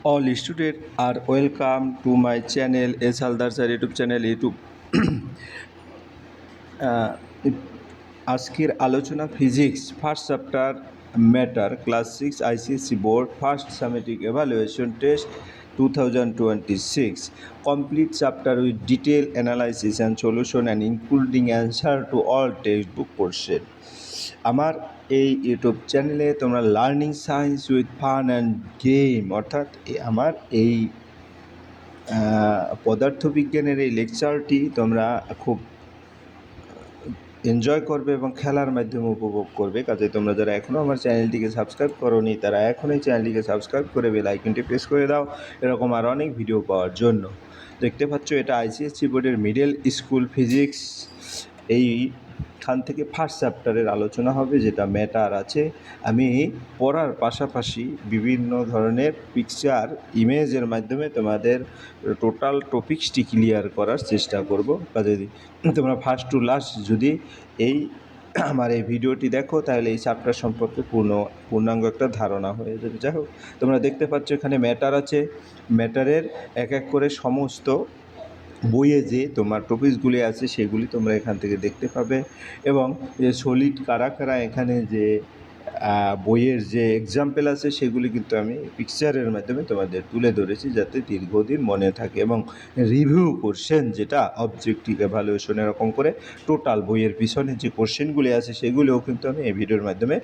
All students are welcome to my channel S Haldar sir YouTube channel YouTube আহ, আজকের আলোচনা physics first chapter matter class 6 ICSE board first সামেটিক evaluation test 2026 complete chapter with detailed analysis and solution and including answer to all textbook question আমার এই YouTube চ্যানেলে তোমরা learning science with fun and game অর্থাৎ আমার এই পদার্থবিজ্ঞানের এই লেকচারটি তোমরা খুব এনজয় করবে এবং খেলার মাধ্যমে উপভোগ করবে। কাজে তোমরা যারা এখনও আমার চ্যানেলটিকে সাবস্ক্রাইব করোনি তারা এখনই চ্যানেলটিকে সাবস্ক্রাইব করে বেল আইকনটি প্রেস করে দাও এরকম আর অনেক ভিডিও পাওয়ার জন্য। দেখতে পাচ্ছ এটা আইসিএসসি বোর্ডের মিডল স্কুল ফিজিক্স। এইখান থেকে ফার্স্ট চ্যাপ্টারের আলোচনা হবে যেটা ম্যাটার আছে। আমি পড়ার পাশাপাশি বিভিন্ন ধরনের পিকচার ইমেজের মাধ্যমে তোমাদের টোটাল টপিক্সটি ক্লিয়ার করার চেষ্টা করব। কাজে তোমরা ফার্স্ট টু লাস্ট যদি এই আমার এই ভিডিওটি দেখো তাহলে এই চ্যাপ্টার সম্পর্কে পূর্ণাঙ্গ একটা ধারণা হয়ে যাবে। যাই হোক, তোমরা দেখতে পাচ্ছ এখানে ম্যাটার আছে। ম্যাটারের এক এক করে সমস্ত বইয়ে যে তোমার টপিকসগুলি আছে সেগুলি তোমরা এখান থেকে দেখতে পাবে এবং সলিড কারা কারা এখানে যে বইয়ের যে এক্সাম্পল আছে সেগুলি কিন্তু আমি পিকচারের মাধ্যমে তোমাদের তুলে ধরেছি যাতে দীর্ঘদিন মনে থাকে এবং রিভিউ কোশ্চেন যেটা অবজেক্টিভ এভালুয়েশন এরকম করে টোটাল বইয়ের পিছনে যে কোশ্চেনগুলি আছে সেগুলিও কিন্তু আমি এই ভিডিওর মাধ্যমে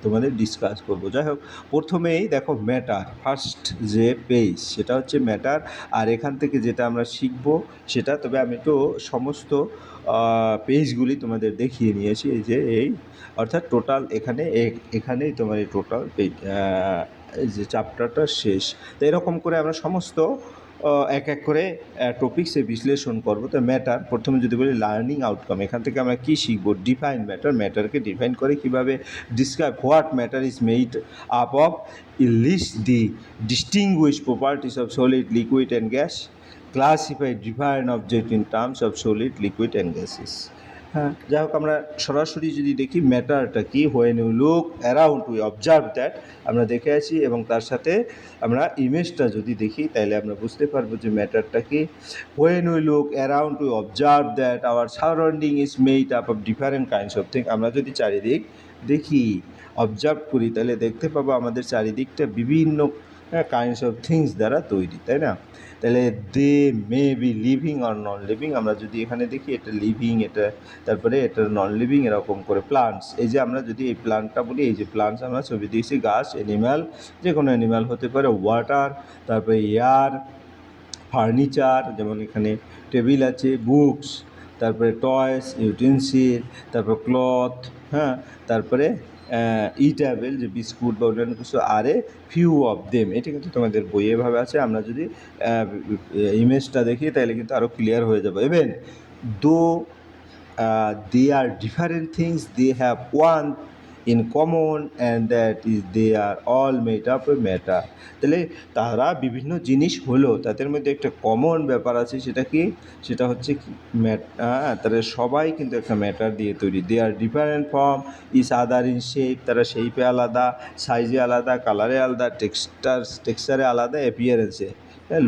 তোমাদের ডিসকাস করব। যাই হোক, প্রথমেই দেখো ম্যাটার ফার্স্ট যে পেজ সেটা হচ্ছে ম্যাটার। আর এখান থেকে যেটা আমরা শিখব সেটা, তবে আমি তো সমস্ত পেজগুলি তোমাদের দেখিয়ে নিয়েছি এই যে এই অর্থাৎ টোটাল এখানেই তোমার এই টোটাল পেজ যে চ্যাপ্টারটা শেষ। তো এরকম করে আমরা সমস্ত এক এক করে টপিক্সে বিশ্লেষণ করব। তো ম্যাটার প্রথমে যদি বলি লার্নিং আউটকাম, এখান থেকে আমরা কী শিখব? ডিফাইন ম্যাটার, ম্যাটারকে ডিফাইন করে কীভাবে describe what matter is made up of, list the distinguish properties of solid liquid and gas, classify define object in terms of solid liquid and gases. হ্যাঁ, যাই হোক, আমরা সরাসরি যদি দেখি ম্যাটারটা কি, when you look around we observe that, আমরা দেখে আছি এবং তার সাথে আমরা ইমেজটা যদি দেখি তাহলে আমরা বুঝতে পারবো যে ম্যাটারটা কি। When we look around we observe that our surrounding is made up of different kinds of thing, আমরা যদি চারিদিক দেখি অবজার্ভ করি তাহলে দেখতে পাবো আমাদের চারিদিকটা বিভিন্ন কাইন্ডস অফ থিংস দ্বারা তৈরি, তাই না? তাহলে they may be living or non living, আমরা যদি এখানে দেখি এটা লিভিং, এটা তারপরে এটা নন লিভিং, এরকম করে প্লান্টস, এই যে আমরা যদি এই প্লান্টটা বলি, এই যে প্লান্টস আমরা ছবি দিয়েছি, গাছ, অ্যানিম্যাল, যে কোনো অ্যানিম্যাল হতে পারে, ওয়াটার, তারপরে এয়ার, ফার্নিচার, যেমন এখানে টেবিল আছে, বুকস, তারপরে টয়স, ইউটেন্সিল, তারপর ক্লথ, হ্যাঁ, তারপরে ইটেবল যে বিস্কুট বা অন্যান্য কিছু, আরে ফিউ অফ দেম, এটা কিন্তু তোমাদের বইয়ে ভাবে আছে। আমরা যদি ইমেজটা দেখি তাহলে কিন্তু আরও ক্লিয়ার হয়ে যাবে। Even though they are different things, they have one in common and that is they are all made up of matter. তাহলে তারা বিভিন্ন জিনিস হলো, তাদের মধ্যে একটা কমন ব্যাপার আছে, সেটা কি? সেটা হচ্ছে কি তারা সবাই কিন্তু একটা ম্যাটার দিয়ে তৈরি। They are different form is other in shape, তারা শেপে আলাদা, সাইজে আলাদা, কালারে আলাদা, টেক্সচারে আলাদা, অ্যাপিয়ারেন্সে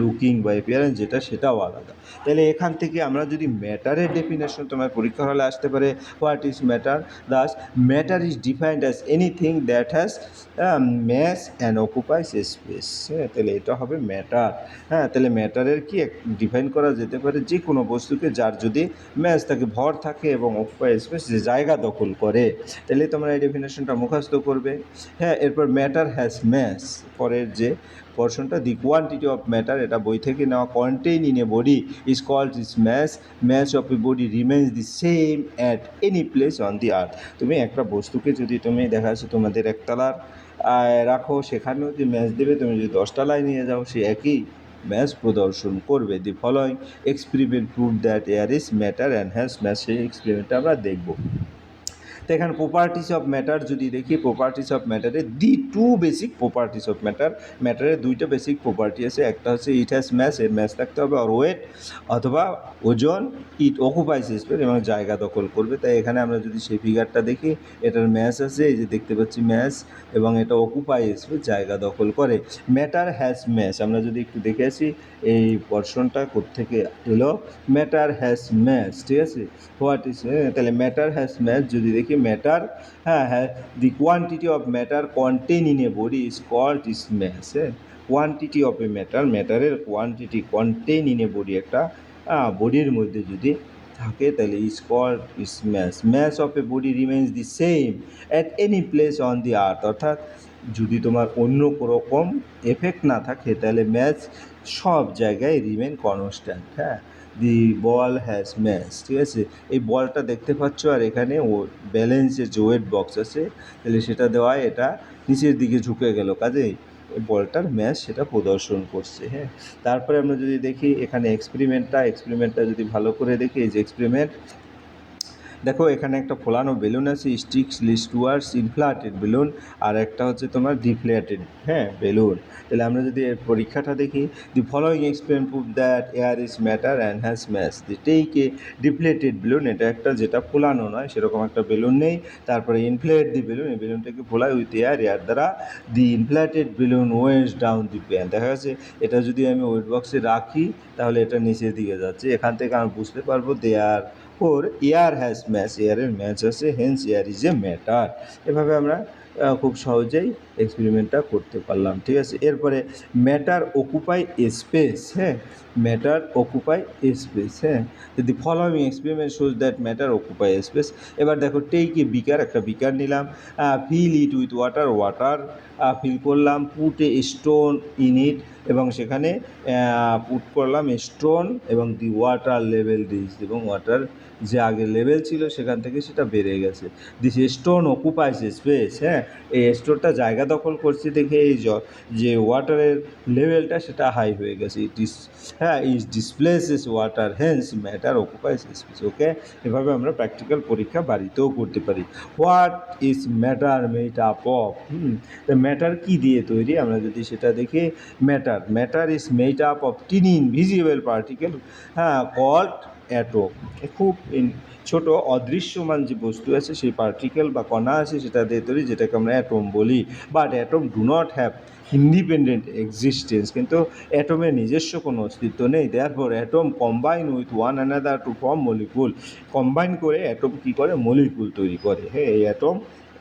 লুকিং বা অ্যাপিয়ারেন্স যেটা সেটাও আলাদা। তাহলে এখান থেকে আমরা যদি ম্যাটারের ডেফিনেশন তোমার পরীক্ষা হলে আসতে পারে, what is matter? Thus matter is defined as anything that has mass and occupies space. হ্যাঁ, তাহলে এটা হবে ম্যাটার। হ্যাঁ, তাহলে ম্যাটারের কি ডিফাইন করা যেতে পারে যে কোনো বস্তুকে যার যদি ম্যাস থাকে, ভর থাকে, এবং অকুপাই স্পেস যে জায়গা দখল করে। তাহলে তোমরা এই ডেফিনেশনটা মুখস্থ করবে। হ্যাঁ, এরপর ম্যাটার হ্যাজ ম্যাস, পরের যে পোর্শনটা, দি কোয়ান্টিটি অফ ম্যাটার, এটা বই থেকে নেওয়া, contain in a body is called is mass, mass of a body remains the same at any place on the earth. তুমি একটা বস্তুকে যদি তুমি দেখা যাচ্ছে তোমাদের একতলার রাখো, সেখানেও যে ম্যাস দেবে, তুমি যদি 10তলায় নিয়ে যাও সে একই ম্যাস প্রদর্শন করবে। The following experiment prove that air is matter and has mass, সেই এক্সপেরিমেন্টটা আমরা দেখব। তো এখানে প্রপার্টিস অফ ম্যাটার যদি দেখি, প্রপার্টিস অফ ম্যাটারে the two basic properties of matter. ম্যাটারের দুইটা বেসিক প্রপার্টি আছে, একটা হচ্ছে ইট হ্যাজ ম্যাস, এর ম্যাস থাকতে হবে, আর ওয়েট অথবা ওজন, ইট অকুপাইস স্পেস এবং জায়গা দখল করবে। তাই এখানে আমরা যদি সেই ফিগারটা দেখি, এটার ম্যাস আছে, এই যে দেখতে পাচ্ছি ম্যাস, এবং এটা অকুপাই স্পেস জায়গা দখল করে। ম্যাটার হ্যাজ ম্যাস, আমরা যদি একটু দেখে আসি এই পোর্শনটা কোত্থেকে এলো, ম্যাটার হ্যাজ ম্যাস, ঠিক আছে। হোয়াট ইজ, তাহলে ম্যাটার হ্যাজ ম্যাস যদি দেখি, ম্যাটার, হ্যাঁ, the quantity of matter contain in a body is called is mass. Quantity of a matter, ম্যাটারের quantity contain in a body, একটা বডির মধ্যে যদি থাকে তাহলে is called is mass. Mass of a body remains the same at any place on the earth, অর্থাৎ যদি তোমার অন্য রকম এফেক্ট না থাকে তাহলে ম্যাস সব জায়গায় রিমেন কনস্ট্যান্ট। হ্যাঁ, দি বল হ্যাজ ম্যাস, ঠিক আছে। এই বলটা দেখতে পাচ্ছ, আর এখানে ও ব্যালেন্সের যে ওয়েট বক্স আছে তাহলে সেটা দেওয়া, এটা নিচের দিকে ঝুঁকে গেল, কাজেই এই বলটার ম্যাস সেটা প্রদর্শন করছে। হ্যাঁ, তারপরে আমরা যদি দেখি এখানে এক্সপেরিমেন্টটা যদি ভালো করে দেখি, এই যে এক্সপেরিমেন্ট, দেখো এখানে একটা ফোলানো বেলুন আছে, স্টিক্সলি টুয়ার্ডস ইনফ্লেটেড বেলুন, আর একটা হচ্ছে তোমার ডিফ্লেটেড, হ্যাঁ, বেলুন। তাহলে আমরা যদি এর পরীক্ষাটা দেখি, the following experiment prove that air is matter and has mass. The take a deflated balloon, এটা একটা যেটা ফোলানো নয় সেরকম একটা বেলুন নেই, তারপরে ইনফ্লেট দি বেলুন, এই বেলুনটাকে ফোলায় উইথ এয়ার দ্বারা, the inflated balloon weighs down the pan. দেখা যাচ্ছে এটা যদি আমি ওয়েট বক্সে রাখি তাহলে এটা নিচের দিকে যাচ্ছে, এখান থেকে আমি বুঝতে পারবো there or air has mass, এয়ারের ম্যাচ আছে, hence air is a matter. এভাবে আমরা খুব সহজেই এক্সপেরিমেন্টটা করতে পারলাম, ঠিক আছে। এরপরে ম্যাটার অকুপাই স্পেস, হ্যাঁ, ম্যাটার অকুপাই স্পেস, হ্যাঁ, the following experiment shows that matter occupy space. এবার দেখো টেক এ বিকার, একটা বিকার নিলাম, fill it with water fill করলাম, put a stone in it, এবং সেখানে পুট করলাম স্টোন, এবং দি ওয়াটার লেভেল রিচ, এবং ওয়াটার যে আগের লেভেল ছিল সেখান থেকে সেটা বেড়ে গেছে। দিস স্টোন অকুপাইস স্পেস, হ্যাঁ, এই স্টোনটা জায়গা দখল করছে দেখে এই যে ওয়াটারের লেভেলটা সেটা হাই হয়ে গেছে। ইট ইজ, হ্যাঁ, is displaces water, hence matter occupies space. Okay, এভাবে আমরা প্র্যাকটিক্যাল পরীক্ষা বাড়িতেও করতে পারি। What is matter made up of, matter কী দিয়ে তৈরি, আমরা যদি সেটা দেখি, matter is made up of tiny invisible particle, হ্যাঁ, কল্ড অ্যাটম। খুব ছোট অদৃশ্যমান যে বস্তু আছে সেই পার্টিকেল বা কণা আছে সেটা দিয়ে তৈরি, যেটাকে আমরা অ্যাটম বলি। But atom do not have independent existence, কিন্তু অ্যাটমের নিজস্ব কোনো অস্তিত্ব নেই। Therefore atom combine with one another to form molecule, combine করে অ্যাটম কী করে, মলিকুল তৈরি করে। হ্যাঁ, এই অ্যাটম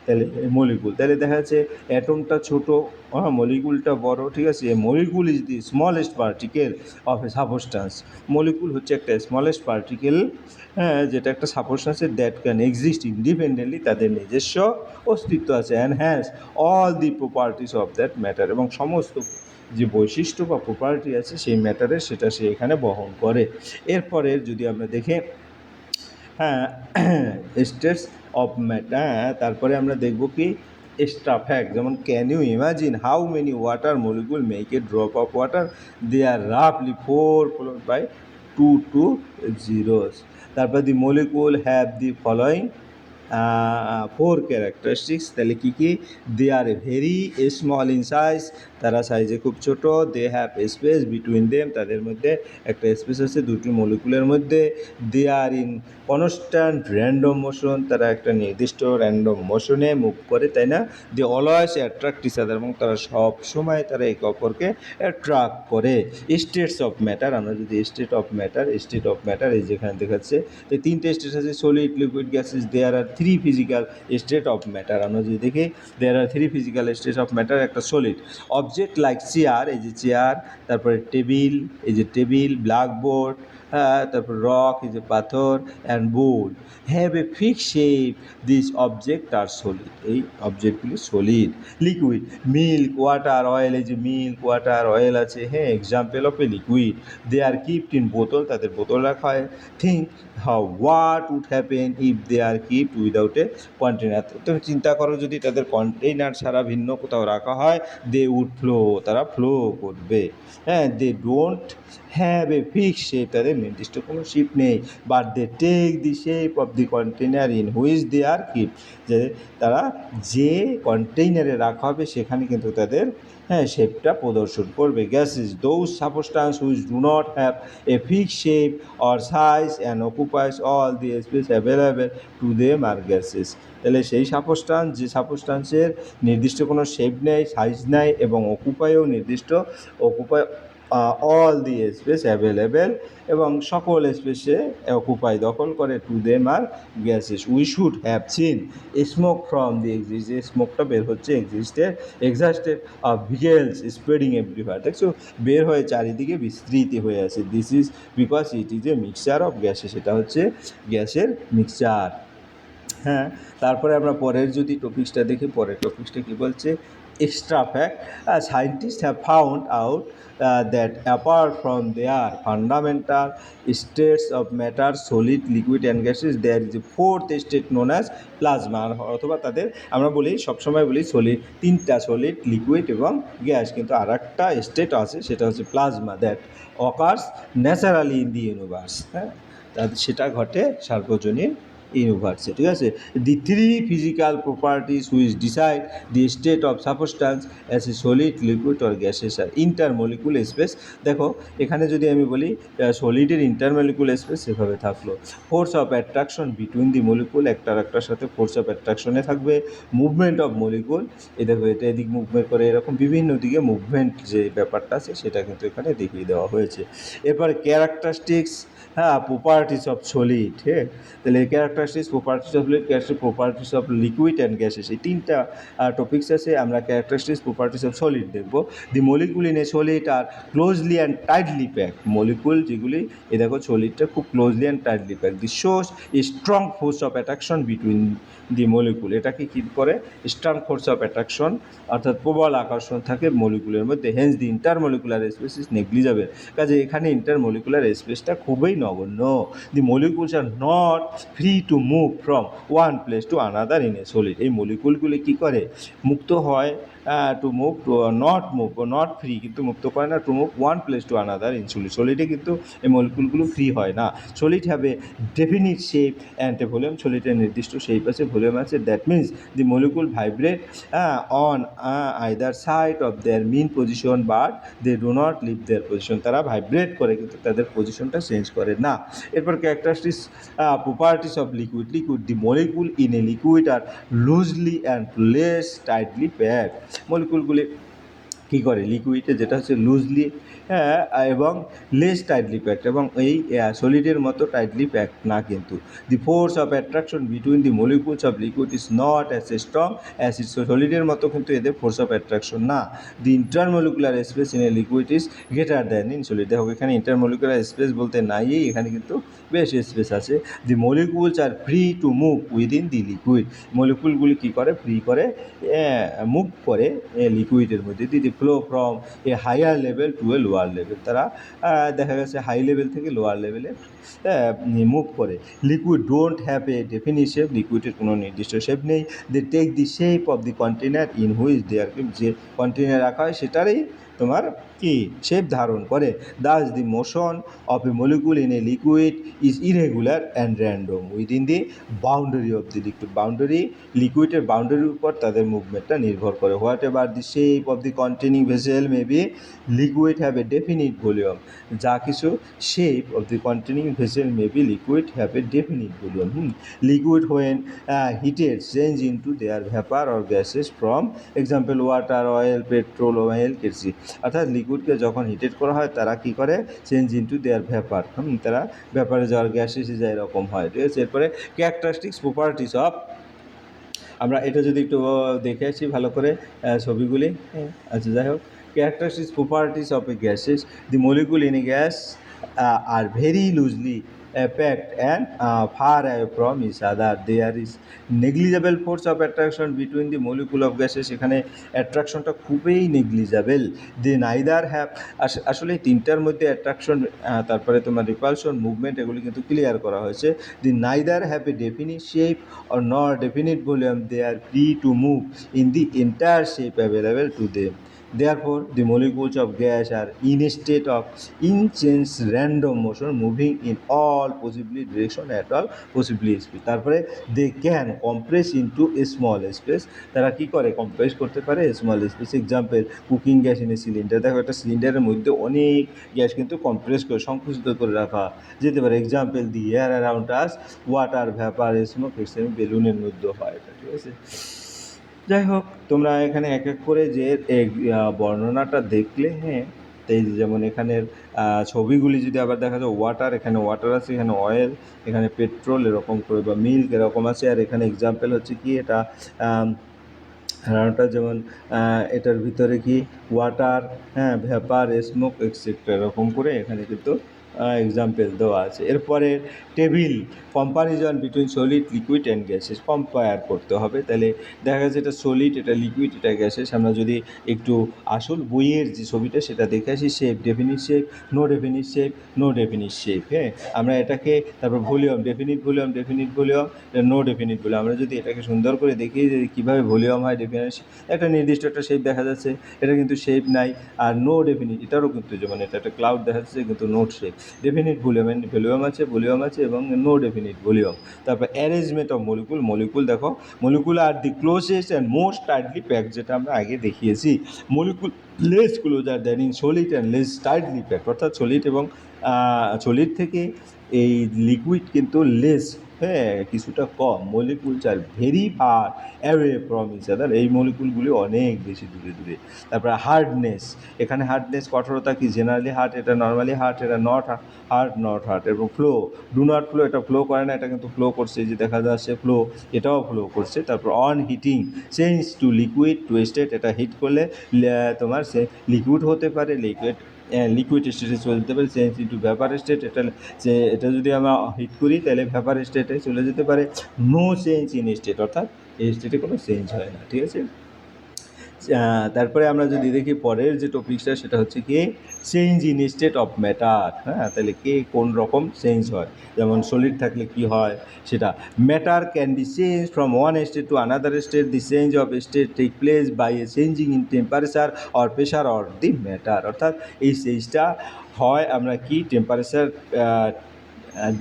তাহলে মলিকুল, তাহলে দেখা যাচ্ছে অ্যাটমটা ছোটো, হ্যাঁ, মলিকুলটা বড়, ঠিক আছে। Molecule is the smallest particle of A substance, molecule হচ্ছে একটা স্মলেস্ট পার্টিকেল, হ্যাঁ, যেটা একটা সাবস্টান্সের দ্যাট ক্যান এক্সিস্ট ইন্ডিপেন্ডেন্টলি, তাদের নিজস্ব অস্তিত্ব আছে, and has all the properties of that matter, এবং সমস্ত যে বৈশিষ্ট্য বা প্রপার্টি আছে সেই ম্যাটারের সেটা সে এখানে বহন করে। এরপরে যদি আমরা দেখি, হ্যাঁ, স্টেটস অফ ম্যাটার, তারপরে আমরা দেখব কি এক্সট্রা ফ্যাক্ট, যেমন can you imagine how many water molecule make a drop of water, they are রাফলি 4 followed by 2 zeros। তারপর the molecule have the following 4 characteristics, তাহলে কী কী, they are very small in size, তারা সাইজে খুব ছোট, they have space between them, তাদের মধ্যে একটা স্পেস আছে দুটি মলিকুলের মধ্যে, they are in constant random motion, তারা একটা নির্দিষ্ট র্যান্ডম মোশনে মুভ করে, তাই না, they always attract each other, এবং তারা সব সময় তারা একে অপরকে অ্যাট্রাক্ট করে। স্টেটস অফ ম্যাটার, আমরা যদি স্টেট অফ ম্যাটার এই যেখানে দেখাচ্ছে, তো 3টে স্টেট আছে, solid, liquid, gases, there are 3 physical state of matter. আমরা যদি দেখি there are 3 physical state of matter, একটা সলিড অবজেক্ট লাইক চেয়ার, এই যে চেয়ার, তারপরে টেবিল, এই যে টেবিল, ব্ল্যাকবোর্ড, হ্যাঁ, তারপর রক, এই যে পাথর, and bowl have a fix shape, this object are solid, এই অবজেক্টগুলি solid. Liquid, milk, water, oil, এই যে মিল্ক, ওয়াটার, অয়েল আছে, হ্যাঁ, example of a liquid, they are kept in বোতল, তাদের বোতল রাখা হয়। Think how what would happen if they are kept without a container, তুমি চিন্তা করো যদি তাদের কন্টেইনার ছাড়া ভিন্ন কোথাও রাখা হয়, দে উড ফ্লো, তারা ফ্লো করবে। হ্যাঁ, they don't have a fix shape, তাদের নির্দিষ্ট কোনো শেপ নেই, but they take the shape of the container in which they are keep, যে তারা যে কন্টেইনারে রাখা হবে সেখানে কিন্তু তাদের শেপটা প্রদর্শন করবে। Gases those substance which do not have a fixed shape or size and occupies all the space available to them are gases. তাহলে সেই সাবস্টান্স, যে সাবস্টান্সের নির্দিষ্ট কোনো শেপ নেই, সাইজ নেই এবং occupy all the space available, এবং সকল স্পেসে অকুপাই দখল করে, to them are gases. We should have seen smoke from the exhaust, যে স্মোকটা বের হচ্ছে exhausted of vehicles spreading everywhere, দেখছো বের হয়ে চারিদিকে বিস্তৃতি হয়ে আছে। This is because it is a mixture of gases, সেটা হচ্ছে গ্যাসের মিক্সচার। হ্যাঁ, তারপরে আমরা পরের যদি টপিক্সটা দেখি, পরের টপিক্সটা কী বলছে, extra fact, scientist have found out that apart from their fundamental states of matter, solid, liquid and gases, there is a fourth state known as plasma, অথবা তাদের আমরা বলি, সবসময় বলি সলিড, তিনটা সলিড, লিকুইড এবং গ্যাস, কিন্তু আর একটা স্টেট আছে সেটা হচ্ছে plasma, that occurs naturally in the universe. হ্যাঁ, সেটা ঘটে সার্বজনীন ইউনিভার্সে, ঠিক আছে। The three physical properties which decide the state of substance as a solid, liquid or gases are intermolecule space. দেখো এখানে যদি আমি বলি সলিডের ইন্টারমলিকুল স্পেস সেভাবে থাকলো, force of attraction between the molecule, একটার একটার সাথে ফোর্স অফ অ্যাট্রাকশনে থাকবে, মুভমেন্ট অফ মলিকুল, এ দেখো এটা এদিক মুভমেন্ট করে, এরকম বিভিন্ন দিকে মুভমেন্ট যে ব্যাপারটা আছে সেটা কিন্তু এখানে দেখিয়ে দেওয়া হয়েছে। এরপরে ক্যারেক্টারিস্টিক্স, প্রপার্টিস অফ সলিড, হ্যাঁ, তাহলে characteristics, properties of solid, properties of liquid and gases, এই তিনটা টপিক্স আছে। আমরা ক্যারেক্টারিস্টিক্স, প্রপার্টিস অফ সলিড দেখব। The molecule in a solid are closely and tightly pack, molecule যেগুলি, এ দেখো সলিডটা খুব closely and tightly pack. The shows strong force of attraction between the molecule, এটাকে কী করে, স্ট্রং ফোর্স অফ অ্যাট্রাকশন, অর্থাৎ প্রবল আকর্ষণ থাকে মলিকুলের মধ্যে। Hence the intermolecular space is negligible, কাজে এখানে ইন্টারমলিকুলার স্পেসটা খুবই নগণ্য। The molecules are not free to move from one place to another in a solid, এই মলিকুলগুলি কী করে, মুক্ত হয়, to move, to not free, কিন্তু মুক্ত করে না, to move one place to another in solid, সলিডে কিন্তু এই মলিকুলগুলো ফ্রি হয় না। Solid have a definite shape and a volume, সলিডের নির্দিষ্ট শেপ আছে, ভলিউম আছে। That means the molecule vibrate on either side of their mean position, but they do not leave their position, তারা ভাইব্রেট করে কিন্তু তাদের পজিশনটা চেঞ্জ করে না। এরপর characteristics, properties of liquid, the molecule in a liquid are loosely and less tightly packed, মলিকুলগুলি কী করে, লিকুইডে যেটা হচ্ছে লুজলি, হ্যাঁ, এবং লেস টাইটলি প্যাকড, এবং এই সলিডের মতো টাইটলি প্যাকড না কিন্তু। The force of attraction between the molecules of liquid is not as strong as it, সলিডের মতো কিন্তু এদের ফোর্স অফ অ্যাট্রাকশন না। The intermolecular space in a liquid is greater than in solid, দেখো এখানে intermolecular space বলতে নাই, এখানে কিন্তু বেশ স্পেস আছে। The molecules are free to move within the liquid, মলিকুলগুলি কী করে, ফ্রি করে, মুভ করে লিকুইডের মধ্যে। The flow from a higher level to a lower level, তারা দেখা গেছে হাই লেভেল থেকে লোয়ার লেভেলে মুভ করে। Liquid don't have a definite shape, লিকুইডের কোনো নির্দিষ্ট শেপ নেই। They take the shape of the container in which there, যে কন্টেনার রাখা হয় সেটারই তোমার কি শেপ ধারণ করে। Thus the motion of a molecule in a liquid is irregular and random within the boundary of the liquid, লিকুইডের বাউন্ডারির উপর তাদের মুভমেন্টটা নির্ভর করে। Whatever the shape of the containing vessel may be, liquid have a definite volume, যা কিছু shape of the containing vessel may be, liquid have a definite volume. Liquid when heated change into their vapour or gases from example water, oil, petrol, oil, কেরসি, অর্থাৎ লিকুইডকে যখন heated করা হয় তারা কী করে, change into their vapour, তারা ভ্যাপারে যাওয়ার, গ্যাসেসে যায়, এরকম হয়, ঠিক আছে। এরপরে ক্যারেক্টারিস্টিক্স, প্রপার্টিস অফ, আমরা এটা যদি একটু দেখে আসি ভালো করে ছবিগুলি, আচ্ছা যাই হোক, characteristics, properties of A gases, the molecule in A gas are very loosely packed and far away from each other. There is negligible force of attraction between the molecule of gases, এখানে অ্যাট্রাকশনটা খুবই negligible. They neither have, আসলে তিনটার মধ্যে attraction, তারপরে তোমার repulsion, movement, এগুলি কিন্তু clear করা হয়েছে। The neither have a definite shape or not definite volume, they are free to move in the entire shape available to them. Therefore, the molecules of gas are in a state of intense random motion, moving in all possibly direction at all possibly speed. তারপরে they can compress into a small space. তারা কি করে, compress করতে পারে small space. Example, cooking gas in a cylinder. দেখো একটা সিলিন্ডারের মধ্যে অনেক গ্যাস কিন্তু কম্প্রেস করে সংকুচিত করে রাখা যেতে পারে। Example, the air around us, water, vapour, smoke, exempt বেলুনের মধ্যে হয় এটা, ঠিক আছে। যাই হোক, তোমরা এখানে এক এক করে যে বর্ণনাটা দেখলে, হ্যাঁ, এই যেমন এখানের ছবিগুলি যদি আবার দেখা যায়, ওয়াটার, এখানে ওয়াটার আছে, এখানে অয়েল, এখানে পেট্রোল এরকম করে, বা মিল্ক এরকম আছে। আর এখানে এক্সাম্পল হচ্ছে কি, এটা রান্নাটা যেমন এটার ভিতরে কি ওয়াটার, হ্যাঁ, ভ্যাপার, স্মোক, এক্সেট্রা এরকম করে এখানে কিন্তু এক্সাম্পল দেওয়া আছে। এরপরে table, comparison between solid, liquid and gases, compare করতে হবে। তাহলে দেখা যাচ্ছে এটা সলিড, এটা লিকুইড, এটা গ্যাসেস। আমরা যদি একটু আসল বইয়ের যে ছবিটা সেটা দেখে আসি, shape, definite shape, no definite shape, no definite shape, হ্যাঁ, আমরা এটাকে, তারপর volume, definite volume, definite volume, no definite volume. আমরা যদি এটাকে সুন্দর করে দেখি যে কীভাবে ভলিউম হয়, ডেফিনিট, একটা নির্দিষ্ট একটা শেপ দেখা যাচ্ছে, এটা কিন্তু শেপ নাই। আর নো ডেফিনিট, এটারও কিন্তু যেমন এটা একটা ক্লাউড দেখা যাচ্ছে কিন্তু not shape. Definite volume, volume আছে, ভলিউম আছে, এবং নো ডেফিনিট ভলিউম। তারপর অ্যারেঞ্জমেন্ট অফ মলিকুল, মলিকুল দেখো, molecule are the closest and most tightly packed, যেটা আমরা আগে দেখিয়েছি। Molecule less closer than in solid and less tightly packed, অর্থাৎ সলিড এবং সলিড থেকে এই লিকুইড কিন্তু লেস, হ্যাঁ, কিছুটা কম। Molecules are very far away from each other, এই মলিকুলগুলি অনেক বেশি দূরে দূরে। তারপরে হার্ডনেস, এখানে হার্ডনেস, কঠোরতা কি, জেনারেলি হার্ড, এটা নর্মালি হার্ড, এটা নট হার্ড, নট হার্ড। এবং ফ্লো, ডু নট ফ্লো, এটা ফ্লো করে না, এটা কিন্তু ফ্লো করছে, যে দেখা যাচ্ছে ফ্লো, এটাও ফ্লো করছে। তারপর on heating, change to liquid to state, এটা হিট করলে তোমার সে লিকুইড হতে পারে, লিকুইড স্টেটে চলে যেতে পারে, চেঞ্জ ইন্টু ভ্যাপার স্টেট, এটা যদি আমরা হিট করি তাহলে ভ্যাপার স্টেটে চলে যেতে পারে। নো চেঞ্জ ইন স্টেট, অর্থাৎ এই স্টেটে কোনো চেঞ্জ হয় না, ঠিক আছে। তারপরে আমরা যদি দেখি পরের যে টপিকসটা, সেটা হচ্ছে কি change in state of matter, হ্যাঁ, তাহলে কে কোন রকম চেঞ্জ হয়। যেমন সলিড থাকলে কি হয় সেটা, matter can be change from one state to another state, the change of state take place by a changing in temperature or pressure or the matter, অর্থাৎ এই চেঞ্জটা হয় আমরা কি টেম্পারেচার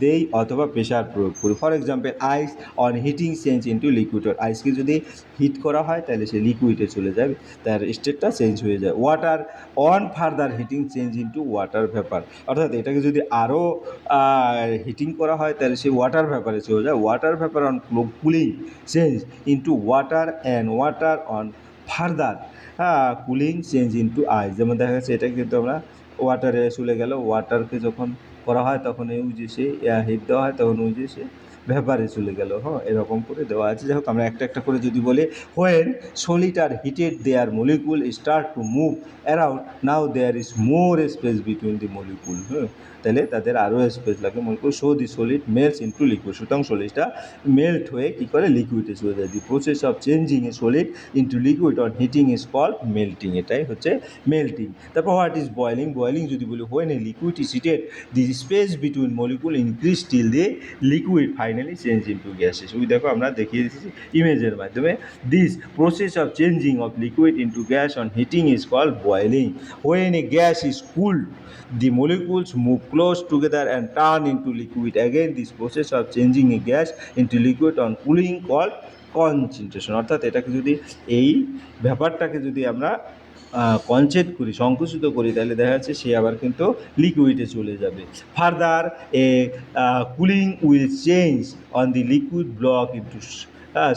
দেই অথবা প্রেশার প্রয়োগ করি। For example, ice on heating change into liquid, আইসকে যদি হিট করা হয় তাহলে সে লিকুইডে চলে যাবে, তার স্টেটটা চেঞ্জ হয়ে যায়। Water on further heating change into water vapour, অর্থাৎ এটাকে যদি আরও হিটিং করা হয় তাহলে সে ওয়াটার ভ্যাপারে চলে যায়। Water vapour on cooling change into water, and water on further cooling change into ice. যেমন দেখা যাচ্ছে এটা কিন্তু আমরা ওয়াটারে চলে গেল, ওয়াটারকে যখন করা হয় তখন এই যে সে হিট দেওয়া হয় তখন ওই যে সে ভ্যাপারে চলে গেল, হ্যাঁ, এরকম করে দেওয়া আছে। যাই হোক, আমরা একটা একটা করে যদি বলি, when solid are heated their molecule start to move around, now there is more space between the molecule, হ্যাঁ, তাহলে তাদের আরও স্পেস লাগে molecule. So the solid melts into liquid, সুতরাং সলিডটা মেল্ট হয়ে কী করে লিকুইডে চলে যায়। The process of changing a solid into liquid on heating is called melting, এটাই হচ্ছে মেল্টিং। তারপর হোয়াট ইজ বয়েলিং, বয়েলিং যদি বলি, when a liquid is heated the space between molecule increase till the liquid finally change into gases. ওই দেখো আমরা দেখিয়ে দিচ্ছি ইমেজের মাধ্যমে। This process of changing of liquid into gas on heating is called boiling. When a gas is cooled, the molecules move close together and turn into liquid. Again, this process of changing a gas into liquid on cooling called concentration, অর্থাৎ এটাকে যদি এই ব্যাপারটাকে যদি আমরা consent করি, সংকুচিত করি, তাহলে দেখা যাচ্ছে সে আবার কিন্তু লিকুইডে চলে যাবে। Further A cooling will change on the liquid block into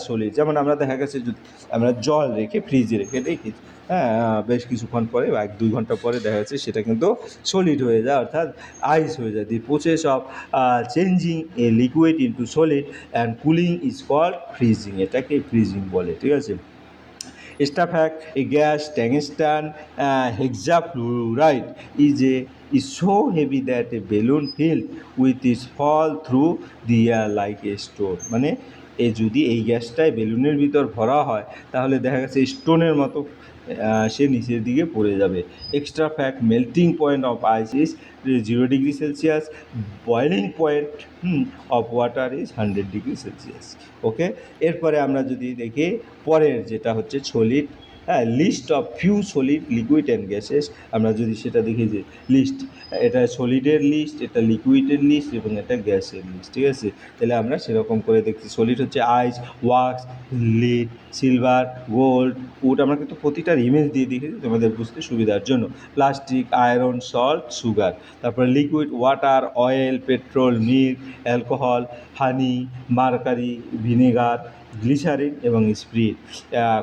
solid. যেমন আমরা দেখা গেছে যদি আমরা জল রেখে ফ্রিজে রেখে দেখি, হ্যাঁ, বেশ কিছুক্ষণ পরে বা 1-2 ঘন্টা পরে দেখা যাচ্ছে সেটা কিন্তু সলিড হয়ে যায়, অর্থাৎ আইস হয়ে যায়। The process of changing a liquid into solid and cooling is called freezing, এটাকে ফ্রিজিং বলে, ঠিক আছে। Stefan, a gas tungsten hexafluoride is so heavy that a balloon filled with its fall through the air like a stone, মানে যদি এই গ্যাসটাই বেলুনের ভিতর ভরা হয় তাহলে দেখা গেছে স্টোনের মতো সে নিচের দিকে পড়ে যাবে। Extra fact, melting point of ice is 0 degree Celsius, boiling point of water is 100 degree Celsius. Okay, এরপরে আমরা যদি দেখি পরের যেটা হচ্ছে সলিড হ্যাঁ, list of few solid liquid and gases, আমরা যদি সেটা দেখি যে লিস্ট, এটা সলিডের লিস্ট, এটা লিকুইডের লিস্ট এবং এটা গ্যাসের লিস্ট, ঠিক আছে। তাহলে আমরা সেরকম করে দেখছি। সলিড হচ্ছে ice, wax, lead, silver, gold, wood. আমরা কিন্তু প্রতিটার ইমেজ দিয়ে দেখেছি তোমাদের বুঝতে সুবিধার জন্য। Plastic, iron, salt, sugar. তারপরে liquid water, oil, petrol, milk, alcohol, honey, mercury, vinegar, glycerine এবং স্পিরিট।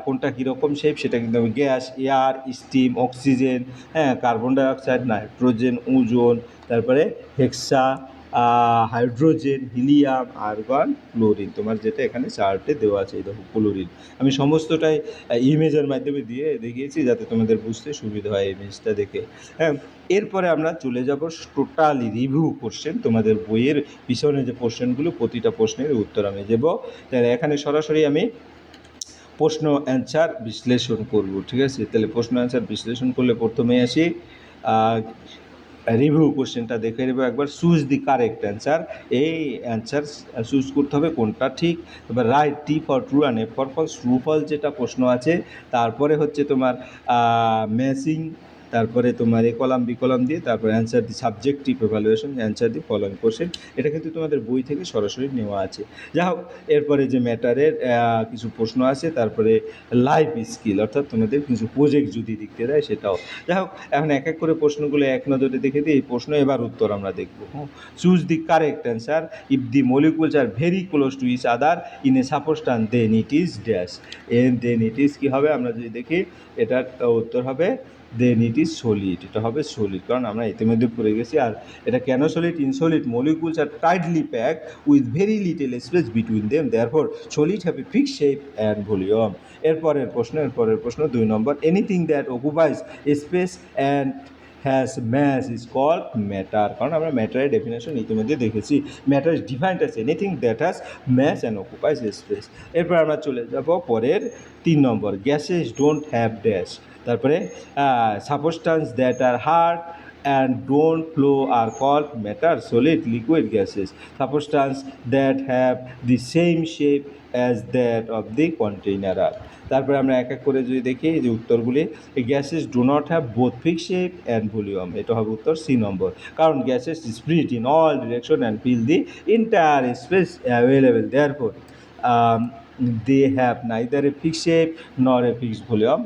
কোনটা কীরকম শেপ সেটা কিন্তু আমি গ্যাস, এয়ার, স্টিম, অক্সিজেন, হ্যাঁ, কার্বন ডাইঅক্সাইড, নাইট্রোজেন, ওজোন, তারপরে hexa, hydrogen, helium, argon, chlorine. তোমার যেটা এখানে চার্টে দেওয়া আছে, এই দেখো ক্লোরিন। আমি সমস্তটাই ইমেজের মাধ্যমে দিয়ে দেখিয়েছি যাতে তোমাদের বুঝতে সুবিধা হয় ইমেজটা দেখে। হ্যাঁ, এরপরে আমরা চলে যাব টোটালি রিভিউ কোশ্চেন, তোমাদের বইয়ের পিছনে যে কোশ্চেনগুলো, প্রতিটা প্রশ্নের উত্তর আমি দেবো। তাহলে এখানে সরাসরি আমি প্রশ্ন অ্যান্সার বিশ্লেষণ করব, ঠিক আছে। তাহলে প্রশ্ন অ্যান্সার বিশ্লেষণ করলে প্রথমেই আসি রিভিউ কোশ্চেনটা দেখে নেব একবার। চুজ দি কারেক্ট অ্যান্সার, এই অ্যান্সার চুজ করতে হবে কোনটা ঠিক। এবার right, T for true and F for false. True false যেটা প্রশ্ন আছে, তারপরে হচ্ছে তোমার ম্যাচিং, তারপরে তোমার এ কলাম বি কলাম দিয়ে তারপরে answer the subjective evaluation, answer the following question. এটা কিন্তু তোমাদের বই থেকে সরাসরি নেওয়া আছে। যাই হোক, এরপরে যে ম্যাটারের কিছু প্রশ্ন আছে, তারপরে লাইফ স্কিল, অর্থাৎ তোমাদের কিছু প্রজেক্ট যদি লিখতে দেয় সেটাও। যাই হোক, এখন এক এক করে প্রশ্নগুলো এক নজরে দেখে দিই। এই প্রশ্ন এবার উত্তর আমরা দেখব। Choose the correct answer if the molecules are very close to each other in a substance then it is dash. Then it is কী হবে, আমরা যদি দেখি এটার উত্তর হবে দেন ইট ইজ সলিড। এটা হবে সলিড, কারণ আমরা ইতিমধ্যে পড়ে গেছি। আর এটা কেন solid? In solid molecules are tightly pack with very little space between them, therefore solid have a fixed shape and volume. এরপরের প্রশ্ন 2 নম্বর, anything that occupies space and has mass is called matter. কারণ আমরা ম্যাটারের ডেফিনেশন ইতিমধ্যে দেখেছি। Matter is defined as anything that has mass and occupies space. এরপর আমরা চলে যাব পরের 3 নম্বর, গ্যাসেস ডোন্ট হ্যাভ ড্যাশ। তারপরে substance that are hard and don't flow are called matter, solid, liquid, gases. Substance that have the same shape as that of the container are. তারপরে আমরা এক এক করে যদি দেখি যে উত্তরগুলি, gases do not have both fixed shape and volume. এটা হবে উত্তর সি নম্বর, কারণ gases spread in all direction and fill the entire space available, therefore they have neither a fixed shape nor a fixed volume.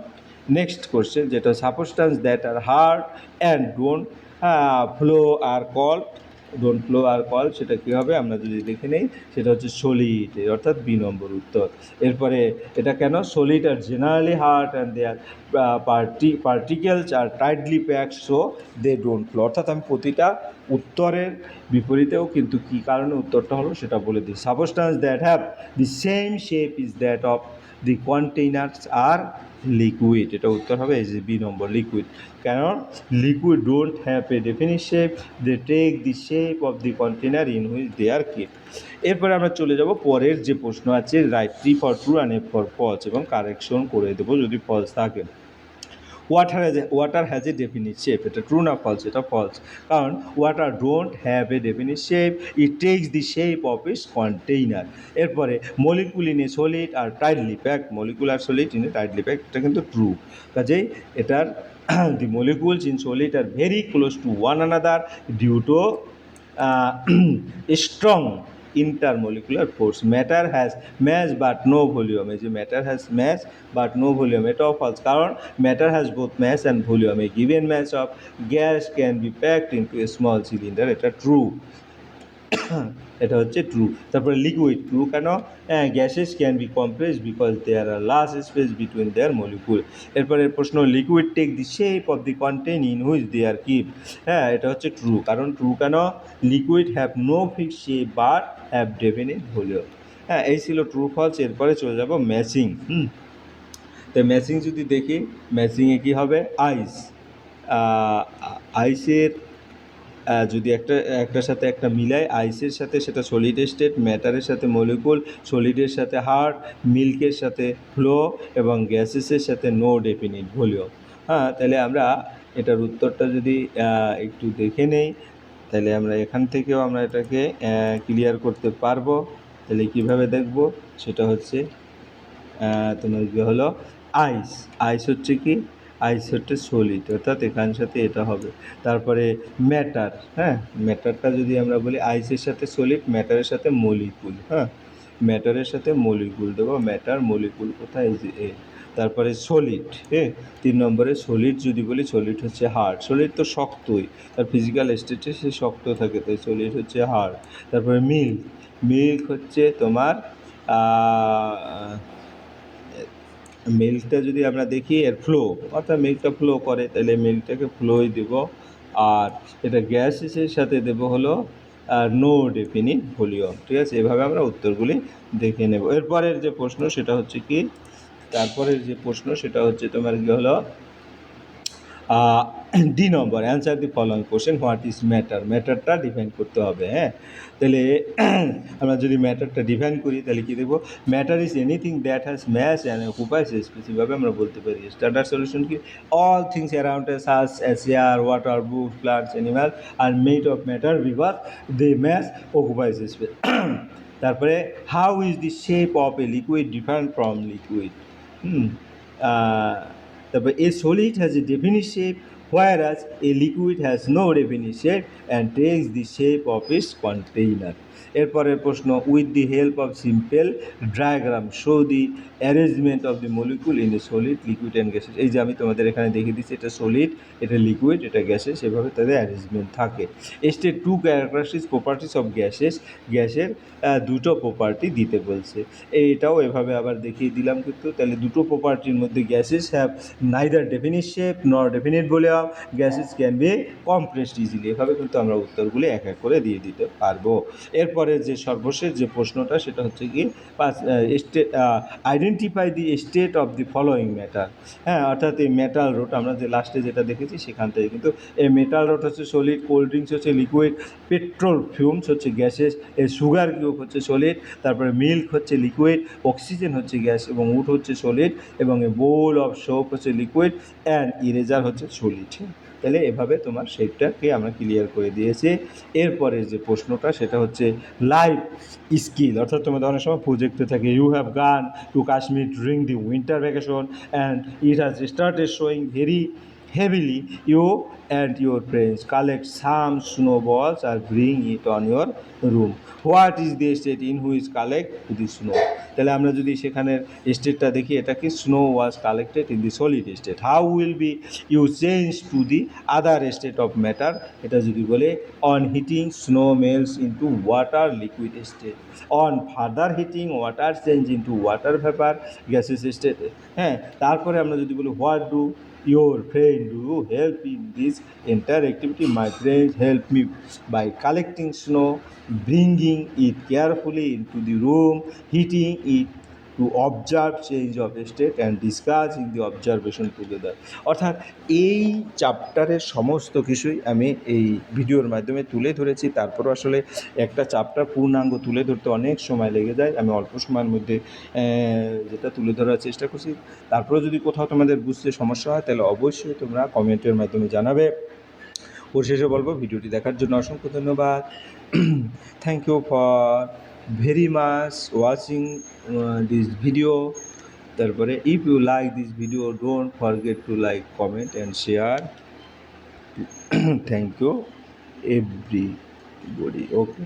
Next question যেটা, substance that are hard and don't flow are call, don't flow are call, সেটা কী হবে আমরা যদি দেখে নেই, সেটা হচ্ছে সলিড, অর্থাৎ বি নম্বর উত্তর। এরপরে এটা কেন, solid are generally hard and their particles are tightly packed so they don't flow. অর্থাৎ আমি প্রতিটা উত্তরের বিপরীতেও কিন্তু কী কারণে উত্তরটা হলো সেটা বলে দিই। Substance that have the same shape is that of the containers are liquid. এটা উত্তর হবে এই যে বি নম্বর, লিকুইড। কেন, liquid don't have a definite shape, they take the shape of the container in which they are kept. এরপরে আমরা চলে যাব পরের যে প্রশ্ন আছে, write T for true and F for false, এবং কারেকশন করে দেবো যদি ফলস থাকে। Water has A definite shape, এটা ট্রু না ফলস? এটা ফলস, কারণ water don't have a definite shape, it takes the shape of its container. এরপরে molecule in a solid are tightly pack, molecule are solid in a tightly pack, এটা কিন্তু true. কাজেই এটার the molecules in solid are very close to one another due to strong intermolecular force. Matter has mass but no volume, এই যে matter has mass but no volume, এটাও false, কারণ matter has both mass and volume. A given mass of gas can be packed into a small cylinder, এটা true, এটা হচ্ছে true. তারপরে liquid, true কেন, gases can be compressed because there are large space between their molecule. এরপরের প্রশ্ন, liquid take the shape of the container in which they are keep. হ্যাঁ, এটা হচ্ছে ট্রু, কারণ ট্রু কেন, liquid have no fixed shape but have definite volume. হ্যাঁ, এই ছিল ট্রু ফলস। এরপরে চলে যাব ম্যাচিং। তো ম্যাচিং যদি দেখি, ম্যাচিংয়ে কী হবে, আইসের যদি একটার সাথে একটা মিলায়, আইসের সাথে সেটা সলিড স্টেট, ম্যাটারের সাথে মলিকুল, সলিডের সাথে হার্ড, মিল্কের সাথে ফ্লো এবং গ্যাসেসের সাথে নো ডেফিনিট ভলিউম। হ্যাঁ, তাহলে আমরা এটার উত্তরটা যদি একটু দেখে নেই, তাহলে আমরা এখান থেকেও আমরা এটাকে ক্লিয়ার করতে পারবো। তাহলে কীভাবে দেখব, সেটা হচ্ছে তোমার কী হলো, আইস, আইস হচ্ছে কি, আইস হচ্ছে সলিড, অর্থাৎ এখানের সাথে এটা হবে। তারপরে ম্যাটার, হ্যাঁ, ম্যাটারটা যদি আমরা বলি আইসের সাথে সলিড, ম্যাটারের সাথে মলিকুল, হ্যাঁ, ম্যাটারের সাথে মলিকুল দেবো, ম্যাটার মলিকুল কোথায়, এই যে এ। তারপরে সলিড, হ্যাঁ, 3 নম্বরে সলিড যদি বলি, সলিড হচ্ছে হার্ড, সলিড তো শক্তই, তার ফিজিক্যাল স্টেটে সে শক্ত থাকে, তাই সলিড হচ্ছে হার্ড। তারপরে মিল্ক, মিল্ক হচ্ছে তোমার মিল্কটা যদি আমরা দেখি এর ফ্লো, অর্থাৎ মিল্কটা ফ্লো করে, তাহলে মিল্কটাকে ফ্লোই দেব। আর এটা গ্যাসের সাথে দেব হলো নো ডেফিনিট ভলিউম, ঠিক আছে। এভাবে আমরা উত্তরগুলি দেখে নেব। এরপরের যে প্রশ্ন সেটা হচ্ছে কি, তারপরের যে প্রশ্ন সেটা হচ্ছে তোমার কি হলো ডি নম্বর, answer the following question, what is matter, ম্যাটারটা ডিফাইন করতে হবে, হ্যাঁ। তাহলে আমরা যদি ম্যাটারটা ডিফাইন করি তাহলে কী দেখবো, matter is anything that has mass and occupies space, এভাবে আমরা বলতে পারি। স্ট্যান্ডার্ড সলিউশন কি, all things around us such as air, water, books, plants, animal are made of matter because they mass occupies space. তারপরে how is the shape of a liquid different from liquid, তারপরে a solid has a definite shape whereas a liquid has no definite shape and takes the shape of its container. এরপরের প্রশ্ন, with the help of simple diagram show the arrangement of the molecule in a solid, liquid and gases. এই যে আমি তোমাদের এখানে দেখিয়ে দিচ্ছি, এটা সলিড, এটা লিকুইড, এটা গ্যাসেস, সেভাবে তাদের অ্যারেঞ্জমেন্ট থাকে। State two characteristic properties of gases, গ্যাসের দুটো প্রপার্টি দিতে বলছে, এইটাও এভাবে আবার দেখিয়ে দিলাম কিন্তু। তাহলে দুটো প্রপার্টির মধ্যে gases have neither definite shape nor definite volume, gases can be compressed easily, এভাবে কিন্তু আমরা উত্তরগুলি এক এক করে দিয়ে দিতে পারবো। এরপরে যে সর্বশেষ যে প্রশ্নটা সেটা হচ্ছে কি, identify the state of the following matter, হ্যাঁ, অর্থাৎ এই মেটাল রোড আমরা যে লাস্টে যেটা দেখেছি সেখান থেকে কিন্তু এই মেটাল রোড হচ্ছে সলিড, কোল্ড ড্রিঙ্কস হচ্ছে লিকুইড, পেট্রোল ফিউমস হচ্ছে গ্যাসেস, এই সুগার কিউব হচ্ছে সলিড, তারপরে মিল্ক হচ্ছে লিকুইড, অক্সিজেন হচ্ছে গ্যাস এবং উড হচ্ছে সলিড, এবং এ বোল অফ সোপ হচ্ছে লিকুইড অ্যান্ড ইরেজার হচ্ছে সলিড। তাহলে এভাবে তোমার শেপটাকে আমরা ক্লিয়ার করে দিয়েছি। এরপরে যে প্রশ্নটা সেটা হচ্ছে লাইফ স্কিল, অর্থাৎ তোমাদের অনেক সময় প্রজেক্টে থাকে, you have gone to Kashmir during the winter vacation and it has started snowing very heavily. You and your friends collect some snowballs or bring it on your room. What is the state in which collect the snow? তাহলে আমরা যদি সেখানের স্টেটটা দেখি, এটা কি, snow was collected in the solid state. How will be you change to the other state of matter, এটা যদি বলে on heating snow melts into water liquid state, on further heating water change into water vapour gases স্টেটে, হ্যাঁ। তারপরে আমরা যদি বলি what do your friend do you help in this entire activity? My friends help me by collecting snow, bringing it carefully into the room, heating it to observe change of state and discussing the observation together. অর্থাৎ এই চ্যাপ্টারের সমস্ত কিছুই আমি এই ভিডিওর মাধ্যমে তুলে ধরেছি। তারপরও আসলে একটা চ্যাপ্টার পূর্ণাঙ্গ তুলে ধরতে অনেক সময় লেগে যায়, আমি অল্প সময়ের মধ্যে যেটা তুলে ধরার চেষ্টা করছি। তারপরেও যদি কোথাও তোমাদের বুঝতে সমস্যা হয় তাহলে অবশ্যই তোমরা কমেন্টের মাধ্যমে জানাবে। পরিশেষে বলবো, ভিডিওটি দেখার জন্য অসংখ্য ধন্যবাদ। Thank you for very much watching this video. তারপরে if you like this video don't forget to like, comment and share. Thank you everybody. Okay.